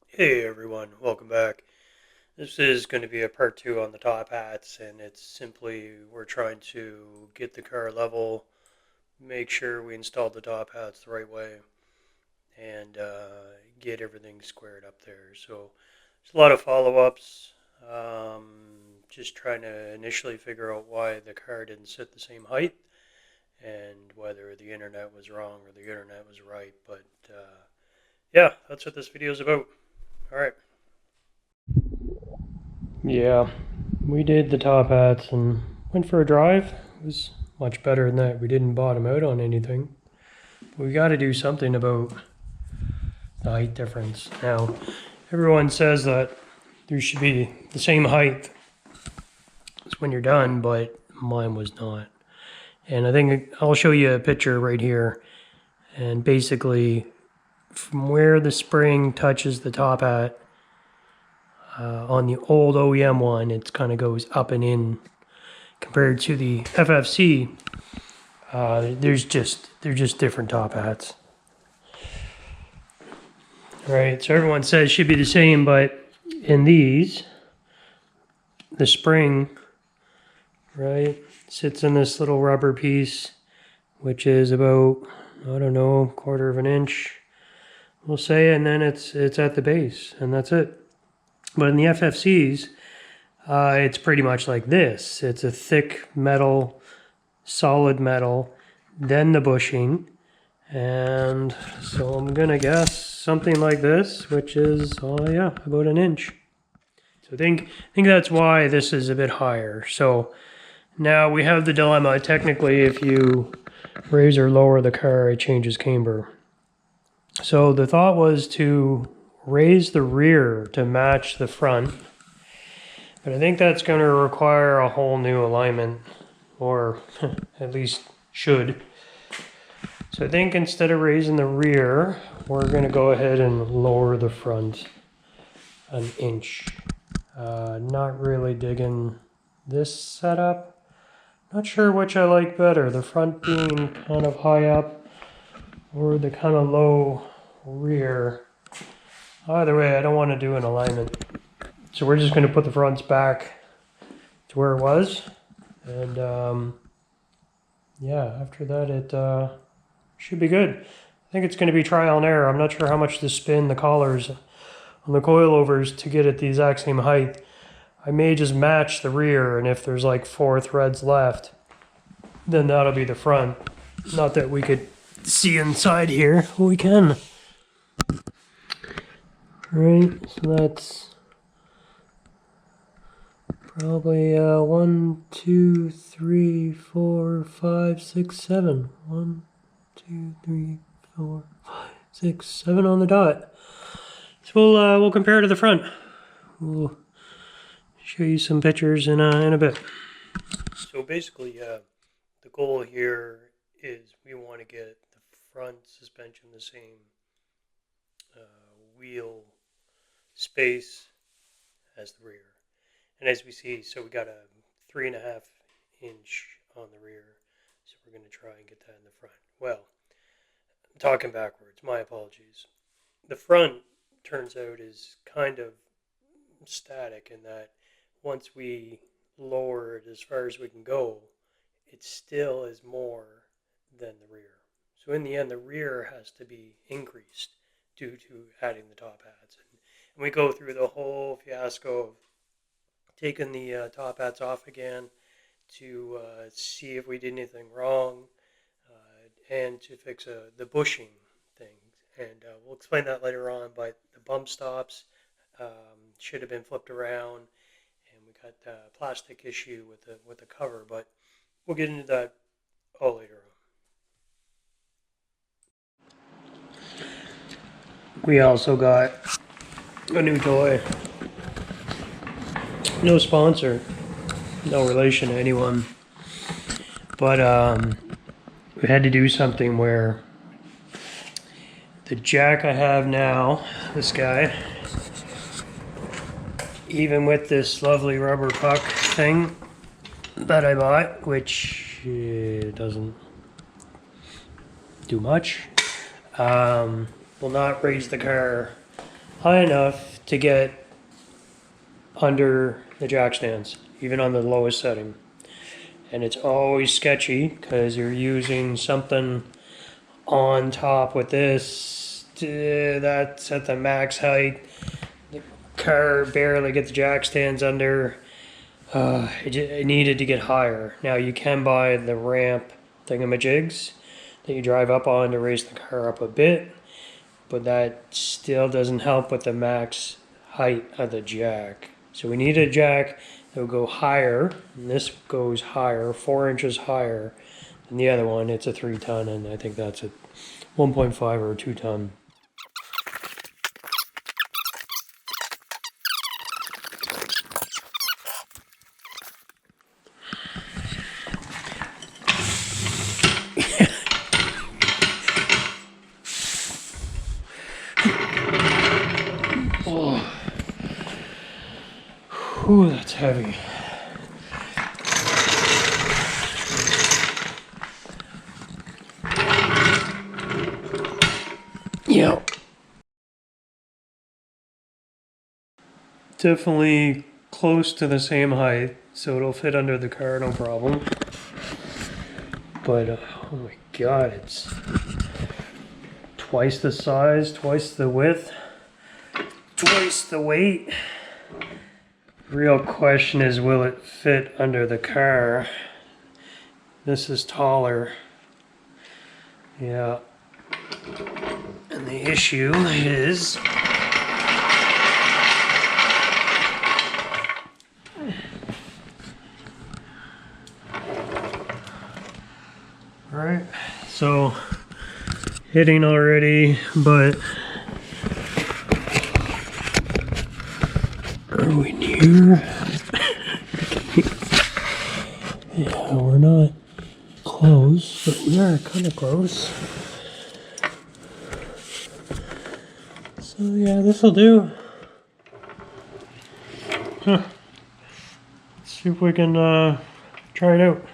Hey everyone, welcome back. This is going to be a part two on the top hats, and it's simply we're trying to get the car level, make sure we installed the top hats the right way, and get everything squared up there. So there's a lot of follow-ups, just trying to initially figure out why the car didn't sit the same height, and whether the internet was wrong or the internet was right. But yeah, that's what this video is about. All right. Yeah, we did the top hats and went for a drive. It was much better than that. We didn't bottom out on anything. But we got to do something about the height difference. Now, everyone says that there should be the same height as when you're done, but mine was not. And I think I'll show you a picture right here. And basically, from where the spring touches the top hat, on the old OEM one, it kind of goes up and in. Compared to the FFC, they're just different top hats. Right, so everyone says it should be the same, but in these, the spring, right, sits in this little rubber piece, which is about, I don't know, 1/4 of an inch, we'll say, and then it's at the base, and that's it. But in the FFCs, it's pretty much like this. It's a thick metal, solid metal, then the bushing, and so I'm gonna guess something like this, which is, yeah, about an inch. So I think that's why this is a bit higher. So now we have the dilemma. Technically, if you raise or lower the car, it changes camber. So the thought was to raise the rear to match the front, but I think that's going to require a whole new alignment, or at least should. So I think instead of raising the rear, we're going to go ahead and lower the front an inch. Not really digging this setup. Not sure which I like better, the front being kind of high up or the kind of low rear. Either way, I don't want to do an alignment. So we're just going to put the fronts back to where it was. And yeah, after that it should be good. I think it's going to be trial and error. I'm not sure how much to spin the collars on the coilovers to get it the exact same height. I may just match the rear, and if there's like 4 threads left, then that'll be the front. Not that we could see inside here. We can. Right, so that's probably 1, 2, 3, 4, 5, 6, 7. 1, 2, 3, 4, 5, 6, 7 on the dot. So we'll compare to the front. We'll show you some pictures in a bit. So basically, the goal here is we want to get the front suspension the same wheel space as the rear. And as we see, so we got a 3.5 inch on the rear. So we're going to try and get that in the front. Well, I'm talking backwards. My apologies. The front turns out is kind of static in that once we lower it as far as we can go, it still is more than the rear. So in the end, the rear has to be increased due to adding the top hats. And we go through the whole fiasco of taking the top hats off again to see if we did anything wrong and to fix the bushing thing. And we'll explain that later on, but the bump stops should have been flipped around, and we got the plastic issue with the cover, but we'll get into that all later on. We also got a new toy. No sponsor, no relation to anyone, but we had to do something where the jack I have now, this guy, even with this lovely rubber puck thing that I bought, which doesn't do much, will not raise the car high enough to get under the jack stands, even on the lowest setting. And it's always sketchy because you're using something on top with this. That's at the max height. The car barely gets the jack stands under. It needed to get higher. Now you can buy the ramp thingamajigs that you drive up on to raise the car up a bit, but that still doesn't help with the max height of the jack. So we need a jack that will go higher, and this goes higher, 4 inches higher than the other one. It's a 3 ton, and I think that's a 1.5 or a 2 ton. Oh. Whew, that's heavy. Yeah. Definitely close to the same height, so it'll fit under the car, no problem. But, oh my god, it's twice the size, twice the width, twice the weight. Real question is, will it fit under the car? This is taller. Yeah. And the issue is right, so hitting already, but are we near? Yeah, we're not close, but we are kind of close. So yeah, this will do. Huh. Let's see if we can try it out.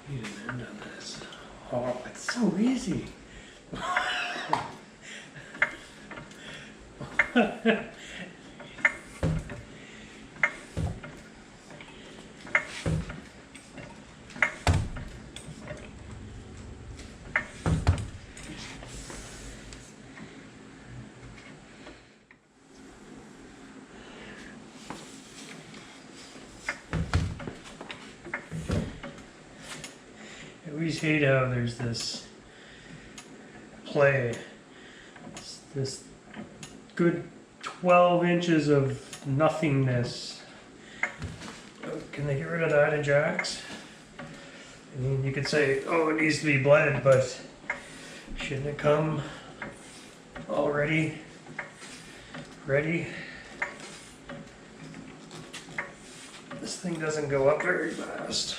Need an end on this. Oh, it's so easy. I always hate how there's this play. It's this good 12 inches of nothingness. Can they get rid of that in jacks? I mean, you could say, oh, it needs to be bled, but shouldn't it come already ready? This thing doesn't go up very fast.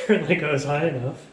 Certainly goes high enough.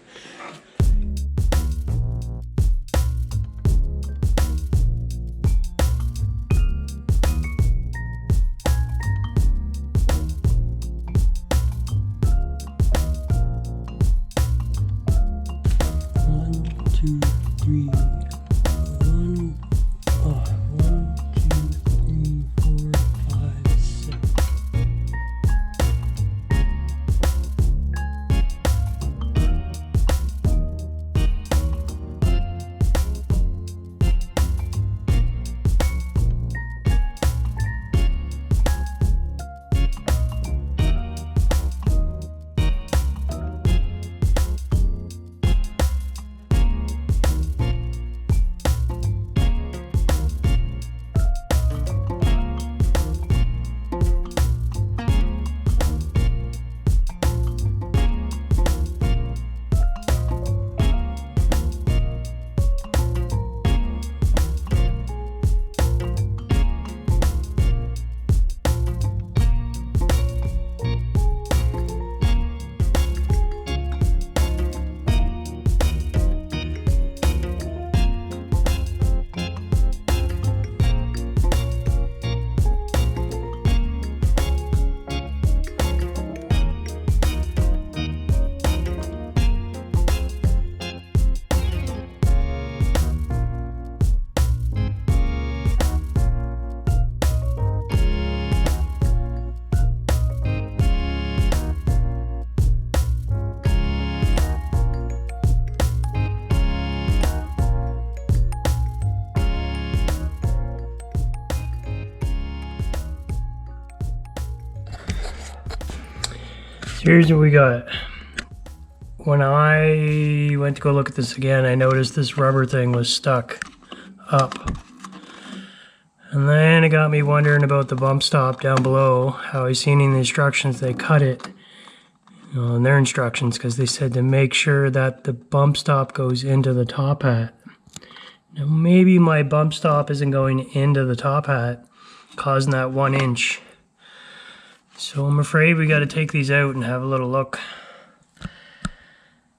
Here's what we got. When I went to go look at this again, I noticed this rubber thing was stuck up. And then it got me wondering about the bump stop down below, how I seen in the instructions they cut it, in their instructions, because they said to make sure that the bump stop goes into the top hat. Now maybe my bump stop isn't going into the top hat, causing that 1 inch. So I'm afraid we got to take these out and have a little look.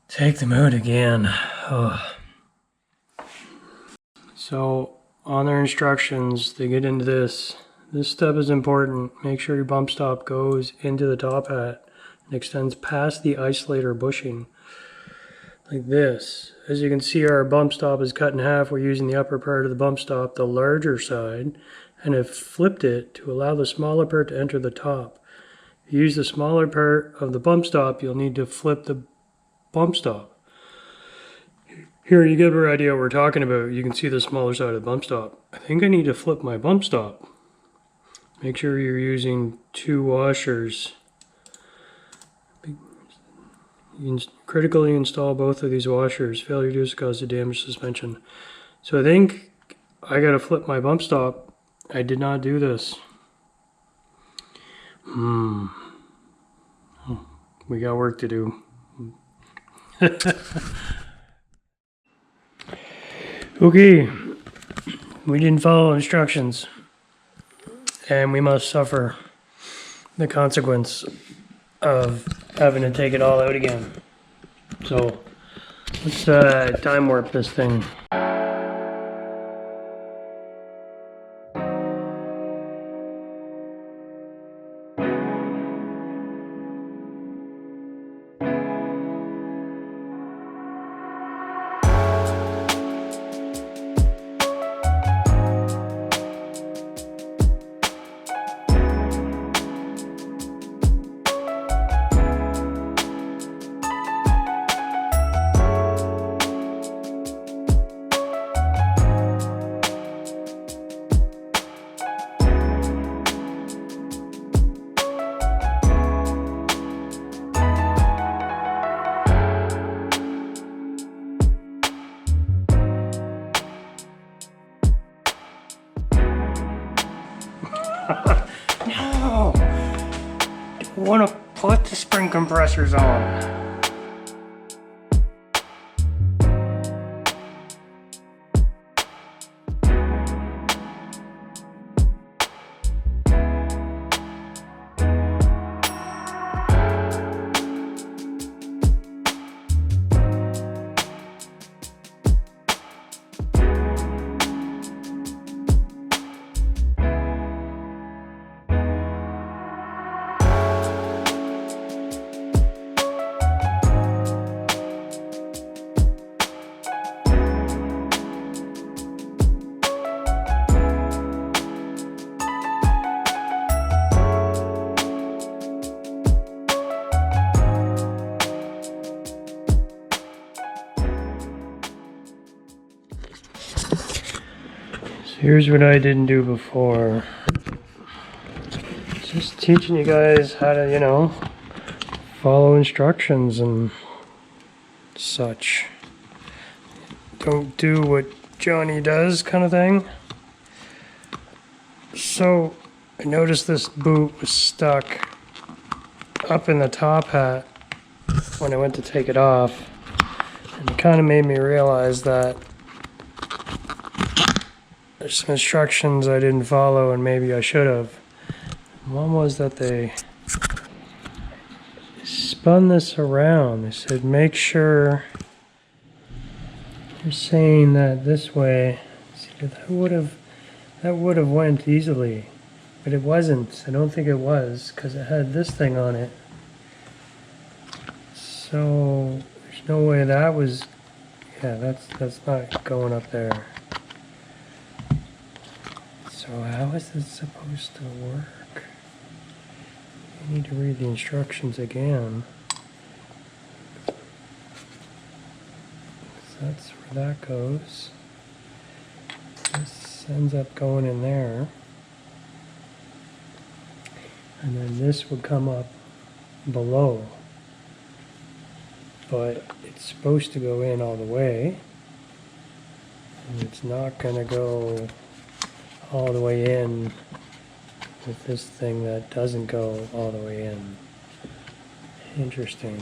Take them out again. Oh. So on their instructions, they get into this. This step is important. Make sure your bump stop goes into the top hat and extends past the isolator bushing. Like this. As you can see, our bump stop is cut in half. We're using the upper part of the bump stop, the larger side, and have flipped it to allow the smaller part to enter the top. If you use the smaller part of the bump stop, you'll need to flip the bump stop. Here you get an idea what we're talking about. You can see the smaller side of the bump stop. I think I need to flip my bump stop. Make sure you're using 2 washers. You can critically install both of these washers. Failure to do so causes damage suspension. So I think I gotta flip my bump stop. I did not do this. We got work to do. Okay, we didn't follow instructions, and we must suffer the consequence of having to take it all out again. So let's time warp this thing. No! Don't want to put the spring compressors on. Here's what I didn't do before. Just teaching you guys how to, follow instructions and such. Don't do what Johnny does kind of thing. So I noticed this boot was stuck up in the top hat when I went to take it off. And it kind of made me realize that there's some instructions I didn't follow and maybe I should have. One was that they spun this around. They said make sure you're saying that this way. See, that would have went easily, but it wasn't. I don't think it was because it had this thing on it. So there's no way that was. Yeah, that's not going up there. So how is this supposed to work? I need to read the instructions again. So that's where that goes. This ends up going in there. And then this would come up below. but it's supposed to go in all the way. And it's not going to go all the way in with this thing that doesn't go all the way in. Interesting.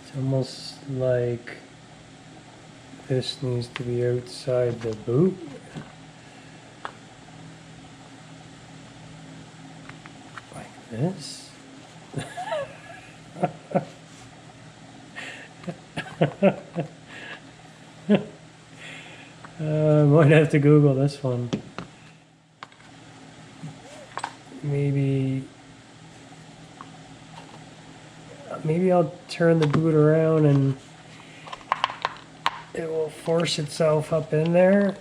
It's almost like this needs to be outside the boot. Like this. I might have to Google this one. Maybe I'll turn the boot around and it will force itself up in there,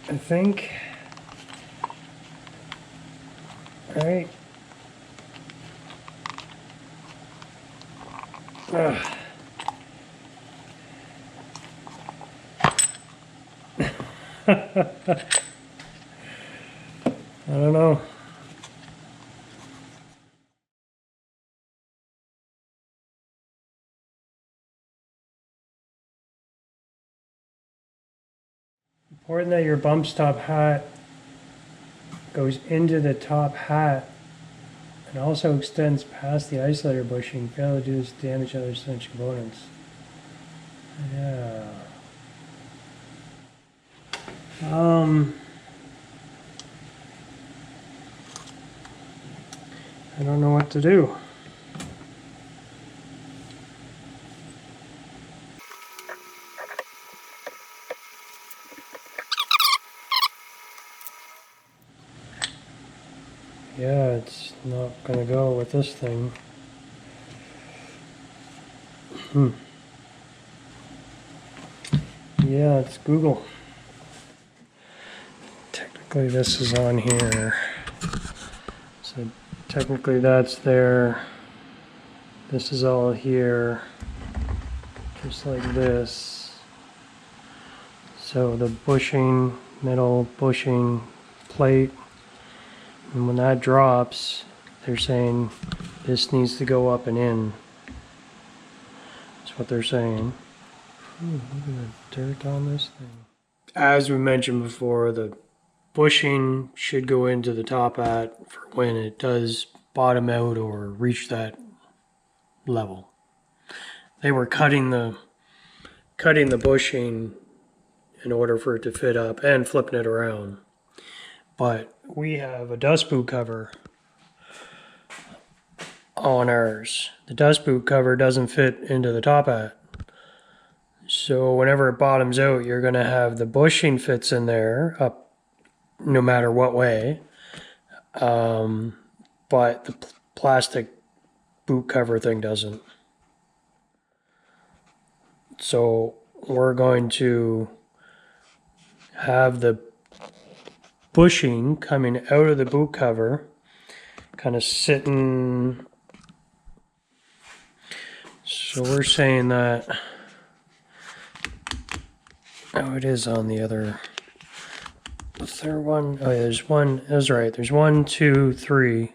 I think. All right. Ugh. I don't know. Important that your bump stop hat goes into the top hat and also extends past the isolator bushing. Fail to do this, damage other cinch components. Yeah. I don't know what to do. Yeah, it's not gonna go with this thing. Yeah, it's Google. Technically this is on here. So technically that's there. This is all here. Just like this. So the bushing, middle bushing plate. And when that drops, they're saying this needs to go up and in. That's what they're saying. Ooh, look at the dirt on this thing. As we mentioned before, the bushing should go into the top hat for when it does bottom out or reach that level. They were cutting the bushing in order for it to fit up and flipping it around. But we have a dust boot cover on ours. The dust boot cover doesn't fit into the top hat. So whenever it bottoms out, you're going to have the bushing fits in there up no matter what way. But the plastic boot cover thing doesn't. So we're going to have the bushing coming out of the boot cover, kind of sitting. So we're saying that, oh, it is on the other, is there one? Oh, yeah, there's one, that's right, there's 1, 2, 3,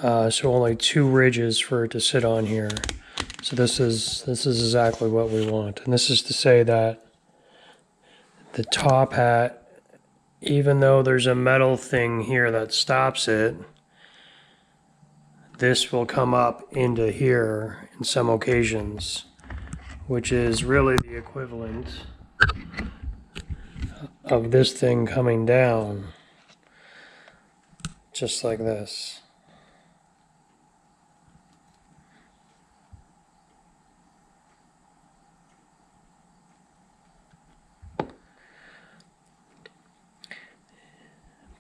so only 2 ridges for it to sit on here. So this is exactly what we want. And this is to say that the top hat, even though there's a metal thing here that stops it, this will come up into here in some occasions, which is really the equivalent of this thing coming down, just like this.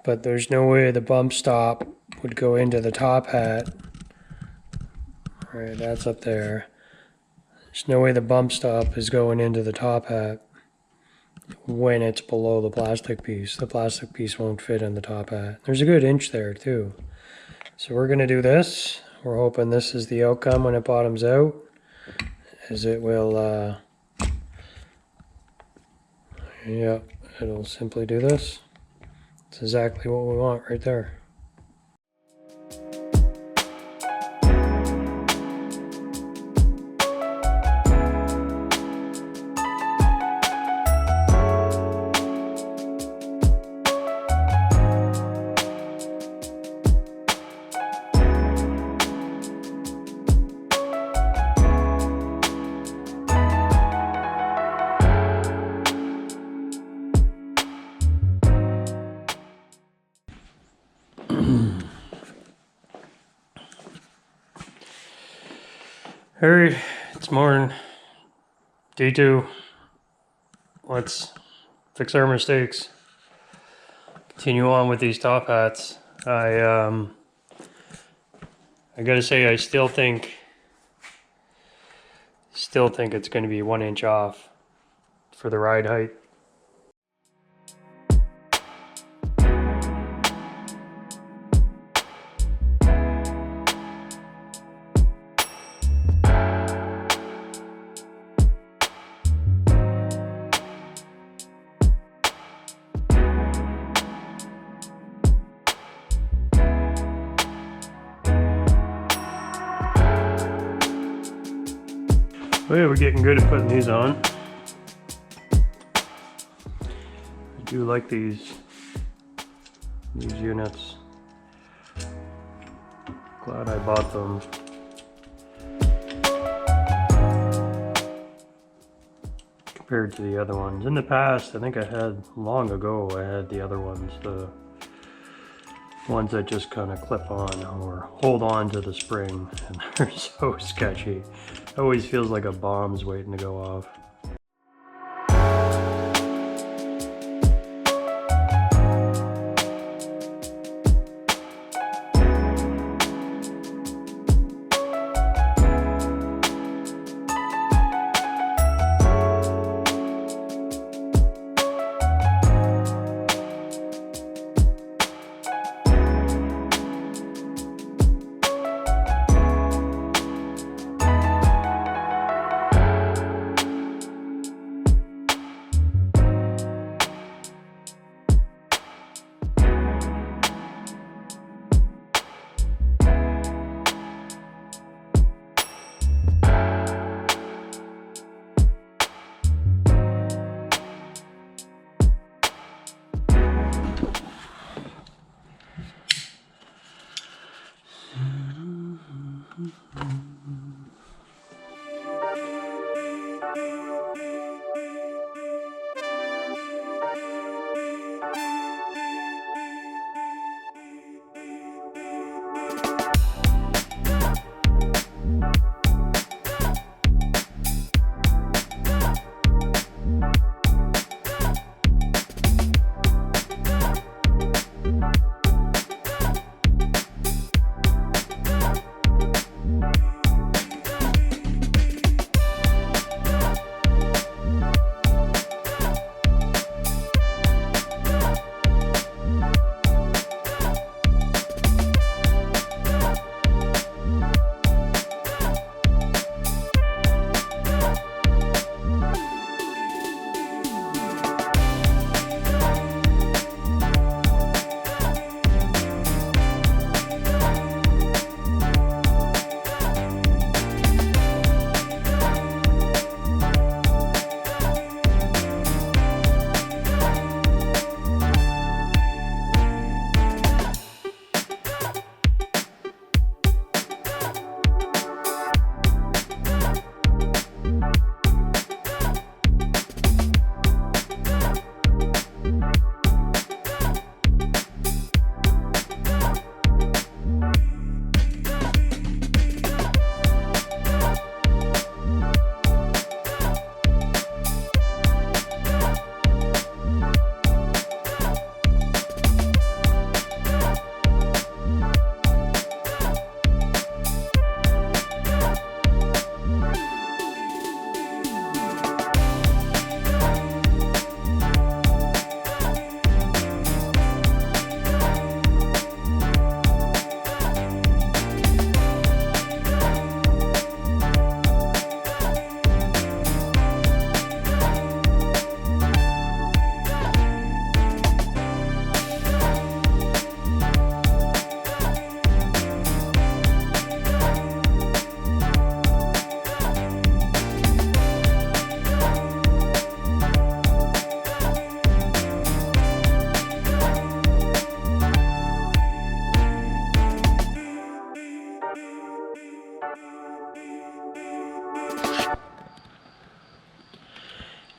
But there's no way the bump stop would go into the top hat. All right, that's up there. There's no way the bump stop is going into the top hat when it's below the plastic piece. The plastic piece won't fit in the top hat. There's a good inch there too. So we're gonna do this. We're hoping this is the outcome when it bottoms out, as it will, yeah, it'll simply do this. It's exactly what we want right there. Alright, it's morning. Day 2. Let's fix our mistakes. Continue on with these top hats. I gotta say, I still think it's gonna be 1 inch off for the ride height. Oh yeah, we're getting good at putting these on. I do like these units. Glad I bought them. Compared to the other ones. In the past, I think long ago, I had the other ones, the ones that just kind of clip on or hold on to the spring, and they're so sketchy. It always feels like a bomb's waiting to go off.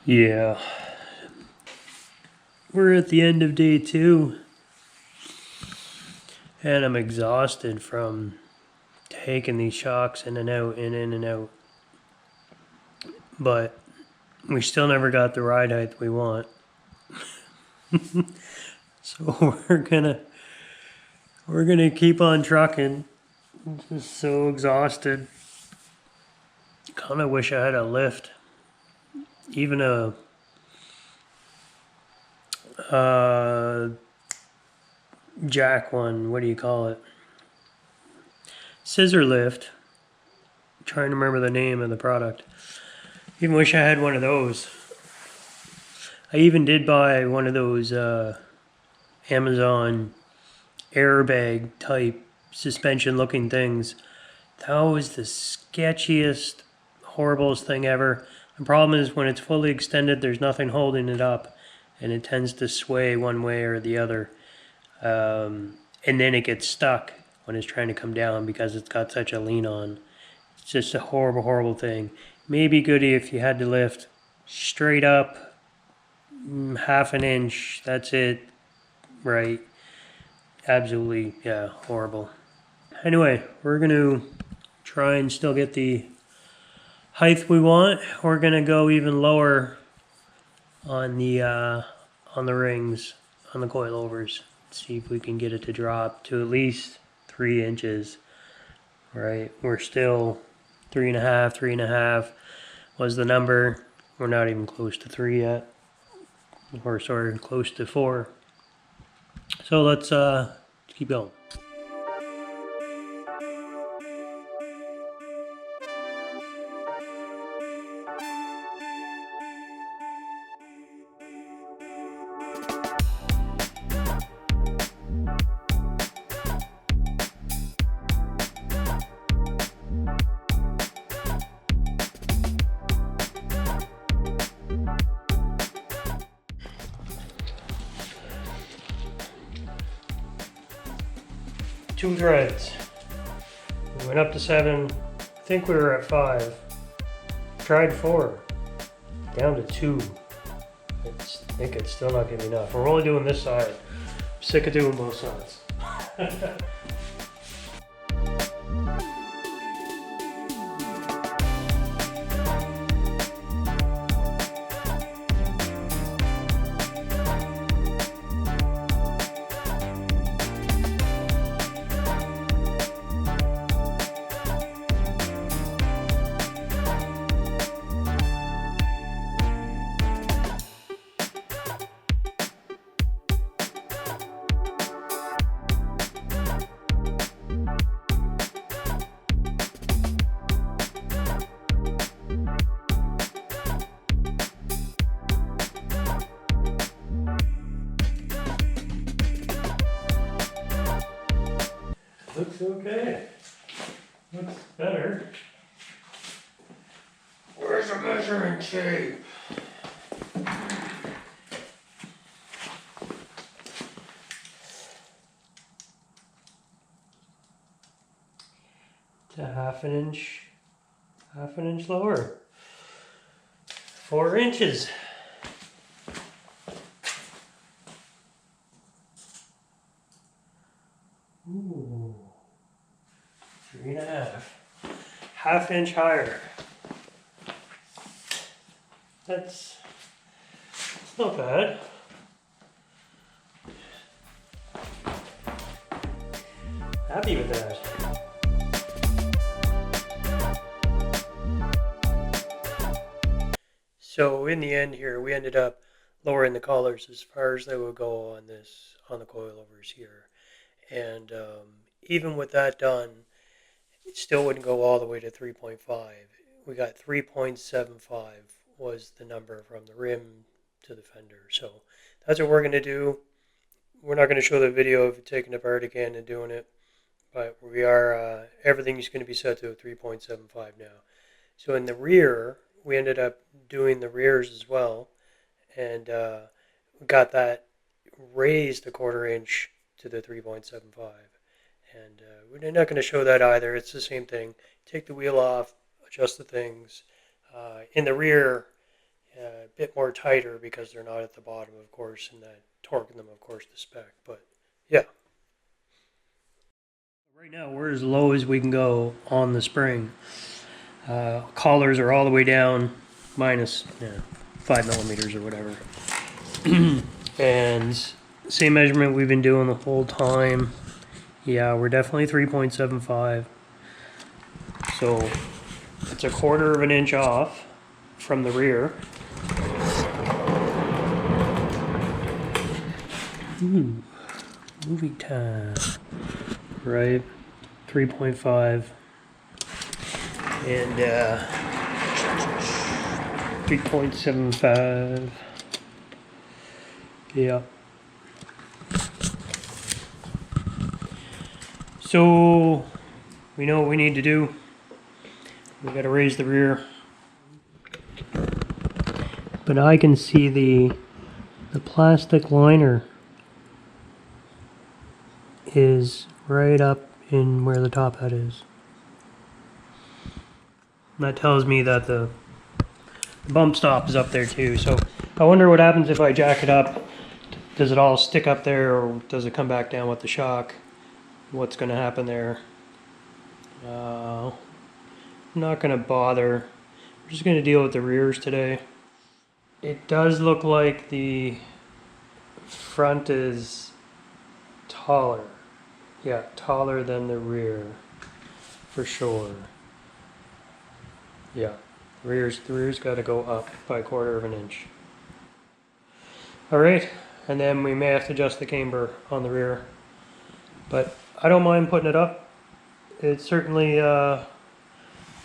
Yeah. We're at the end of day 2. And I'm exhausted from taking these shocks in and out and in and out. but we still never got the ride height we want. So we're gonna keep on trucking. I'm just so exhausted. Kind of wish I had a lift, even a jack one. What do you call it? Scissor lift. I'm trying to remember the name of the product. Even wish I had one of those. I even did buy one of those Amazon airbag type suspension looking things. That was the sketchiest, horriblest thing ever. The problem is when it's fully extended, there's nothing holding it up, and it tends to sway one way or the other. And then it gets stuck when it's trying to come down because it's got such a lean on. It's just a horrible, horrible thing. Maybe goody if you had to lift straight up, half an inch, that's it, right? Absolutely, yeah, horrible. Anyway, we're going to try and still get the height we want. We're going to go even lower on the rings, on the coilovers. See if we can get it to drop to at least 3 inches, right? We're still 3.5 was the number. We're not even close to 3 yet. Or sorry, close to 4. So let's keep going. Two threads. We went up to 7. I think we were at 5. Tried 4. Down to 2. I think it's still not gonna be enough. We're only doing this side. I'm sick of doing both sides. Looks okay. Looks better. Where's the measuring tape? To half an inch lower. 4 inches. Ooh. 3.5. Half inch higher. That's not bad. Happy with that. So in the end here, we ended up lowering the collars as far as they would go on the coilovers here. And even with that done, it still wouldn't go all the way to 3.5. We got 3.75 was the number from the rim to the fender. So that's what we're going to do. We're not going to show the video of taking it apart again and doing it, but we are, everything's going to be set to a 3.75 now. So in the rear, we ended up doing the rears as well, and we got that raised 1/4 inch to the 3.75. And we're not going to show that either. It's the same thing. Take the wheel off, adjust the things. In the rear, a bit more tighter because they're not at the bottom, of course, and that torquing them, of course, to spec. But yeah. Right now, we're as low as we can go on the spring. Collars are all the way down minus 5 millimeters or whatever. And same measurement we've been doing the whole time. Yeah, we're definitely 3.75. So it's a 1/4 of an inch off from the rear. Ooh, movie time. Right, 3.5 and 3.75. Yeah. So we know what we need to do. We got to raise the rear. But I can see the plastic liner is right up in where the top hat is. And that tells me that the bump stop is up there too. So I wonder what happens if I jack it up. Does it all stick up there, or does it come back down with the shock? What's going to happen there? I'm not going to bother. I'm just going to deal with the rears today. It does look like the front is taller. Yeah, taller than the rear, for sure. Yeah, the rear's got to go up by 1/4 of an inch. All right, and then we may have to adjust the camber on the rear, but I don't mind putting it up. It's certainly, I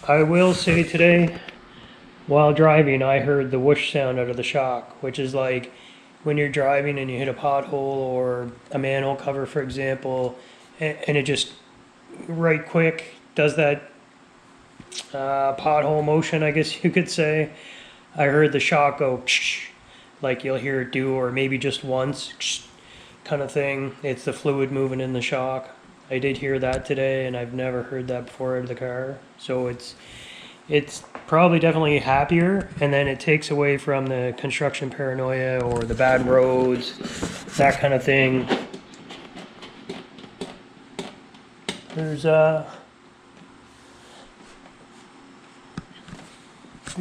will say today, while driving, I heard the whoosh sound out of the shock, which is like when you're driving and you hit a pothole or a manhole cover, for example, and it just right quick does that pothole motion, I guess you could say. I heard the shock go like you'll hear it do, or maybe just once kind of thing. It's the fluid moving in the shock. I did hear that today, and I've never heard that before out of the car. So it's probably definitely happier, and then it takes away from the construction paranoia or the bad roads, that kind of thing. There's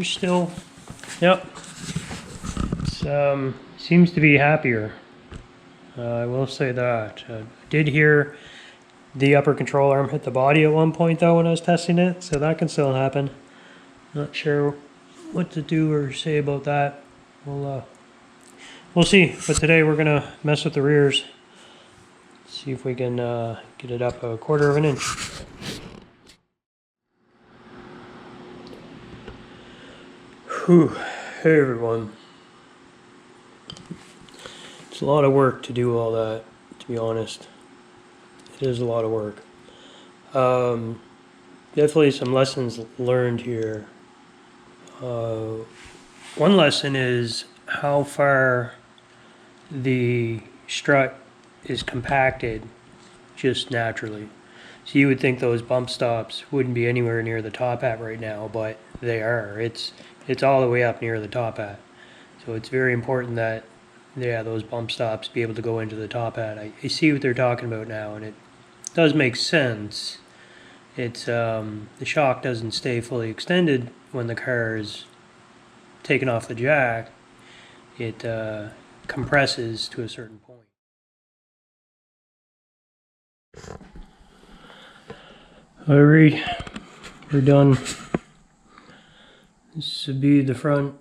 still, yep. It seems to be happier. I will say that. I did hear the upper control arm hit the body at one point though when I was testing it, so that can still happen. Not sure what to do or say about that. We'll see. But today we're gonna mess with the rears. See if we can get it up a 1/4 of an inch. Whew. Hey everyone. It's a lot of work to do all that, to be honest. It is a lot of work. Definitely some lessons learned here. One lesson is how far the strut is compacted just naturally. So you would think those bump stops wouldn't be anywhere near the top hat right now, but they are. It's all the way up near the top hat. So it's very important that those bump stops be able to go into the top hat. I see what they're talking about now, and it does make sense. It's the shock doesn't stay fully extended when the car is taken off the jack. It compresses to a certain point. Alright, we're done. This would be the front.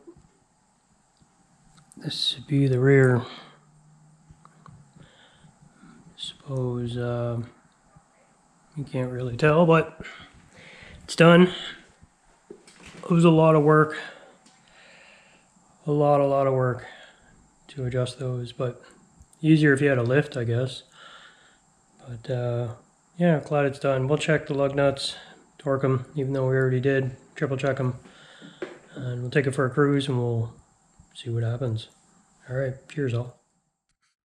This would be the rear. Suppose you can't really tell, but it's done. It was a lot of work. A lot of work to adjust those, but easier if you had a lift, I guess. But yeah, glad it's done. We'll check the lug nuts, torque them, even though we already did. Triple check them. And we'll take it for a cruise and we'll see what happens. All right, cheers all.